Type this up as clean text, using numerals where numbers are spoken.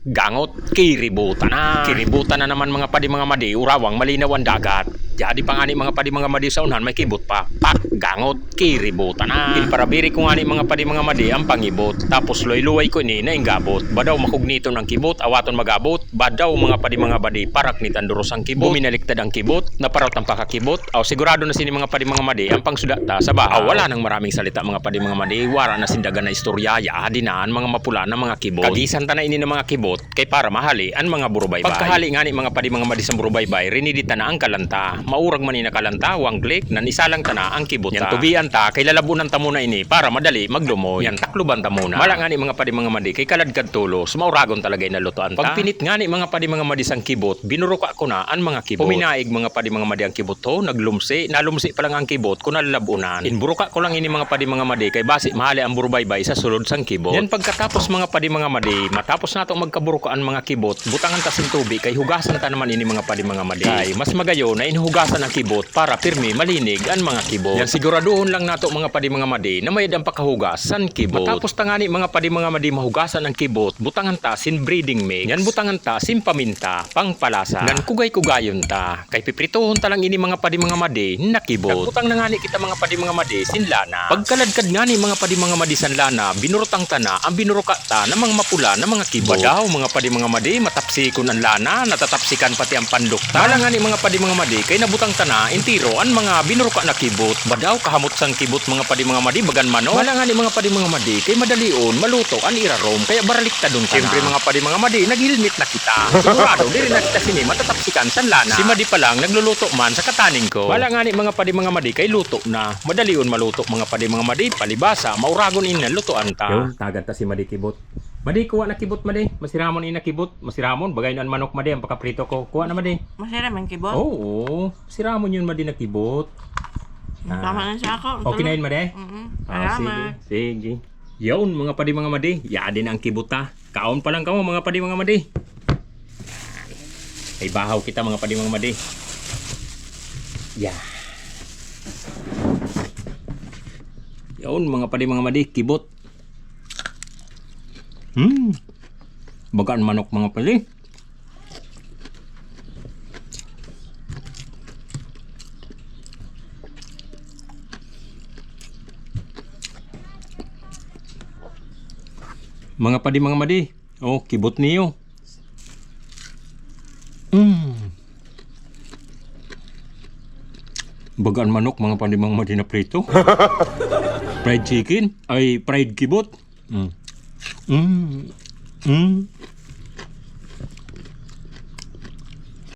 gangot, kiributan na. Kiributan na naman mga padi mga madi, urawang malinaw ang dagat. Jadi pa nga ni mga padi mga madi sa unhan may kibot pa. Pak, gangot, kiributan na. Parabiri ko nga ni mga padi mga madi ang pangibot. Tapos luway-luway ko ni na ingabot. Badaw makugnito ng kibot, awaton magabot. Badaw mga padi mga madi, parak ni tanduros ang kibot. Buminaliktad ang kibot, naparot ang pakakibot. Aw sigurado na sini mga padi mga madi ang pangsudata sa bahaw. Wala nang maraming salita mga padi mga madi. Wara na sindagan na istorya, ya dinaan mga mapula na mga kibot. Kagisan ta na ini ng mga kibot kay para mahali ang mga burubaybay. Pagkahali nga ni mga padi mga madi sa burubaybay, rinidita na ang kalanta. Maurag man ni nakalanta, wangklik, nan isalang ta na ang kibot ta. Yan tubian ta, kay lalabunan ta muna ini para madali maglumoy. Yan takluban ta muna. Mala nga ni mga padi mga madi, kay kaladkad tulo, sumauragon talaga inalutoan ta. Pagpinit nga ni mga padi mga madi sang kibot, binuruka ko na ang mga kibot. Puminaig mga padi mga madi ang kibot to, naglumsi, nalumsi pa lang ang kibot ko nalalabunan. Inburuka ko lang ini mga padi mga madi, kay basi mahali ang burubaybay sa sulod sang kibot. Yan pagkatapos mga padi mga madi, matapos nato magkaburukaan mga kibot, butangan ta sin tubig, kay hugasan ta naman ini mga padi mga madi. Kay mas magayo na inhugasan ang kibot para pirmi malinig ang mga kibot. Yan siguraduhon lang nato mga padi mga madi na mayad ang pakahugas san kibot. Matapos tangani mga padi mga madi mahugasan ang kibot, butangan ta sin breeding mix. Yan butangan ta sin paminta, pangpalasa. Gan kugay-kugayon ta. Kay pipritohon ta lang ini mga padi mga madi na kibot. Butang na ngani kita mga padi mga madi sin lana. Pagkaladkad ngani mga padi mga madi san lana, binurutang ta na ang binuruka ta na mga mapula na mga kibot. Badaw mga padi mga madi matapsikon ang lana, natatapsikan pati ang pandukta. Wala ngani mga padi mga madi kay nabutang ta na intiro ang mga binuruka na kibot. Badaw kahamot sang kibot mga padi mga madi bagan mano. Wala nga ni mga padi mga madi kay madalion maluto ang irarom kaya baralikta dun ka. Siyempre mga padi mga madi naghilmit na kita. Sigurado diri na kita sini matatapsikan san lana. Si madi pa lang nagluluto man sa kataning ko. Wala nga ni mga padi mga madi kay luto na. Madalion maluto mga padi mga madi palibasa mauragon ina lutoan ta. Yun tagad ta si madi kibot. Madi kuha na kibot madi. Masiramon ina kibot. Masiramon bagay na manok madi ang pakaprito ko. Kuha na madi. Masira man kibot? Oo. Masiramon yun madi na kibot. Tama na siya ako. Okay na yun madi? Salamat. Sige. Yun mga padi mga madi. Yaadin ang kibot ta. Kaon pa lang kamo mga padi mga madi. Ay bahaw kita mga padi mga madi. Yun mga padi mga madi. Kibot. Bagaan manok mga pali. Mga padi mga madi. Oh, kibot niyo. Bagaan manok mga padi mga madi na prito. Fried chicken ay fried kibot.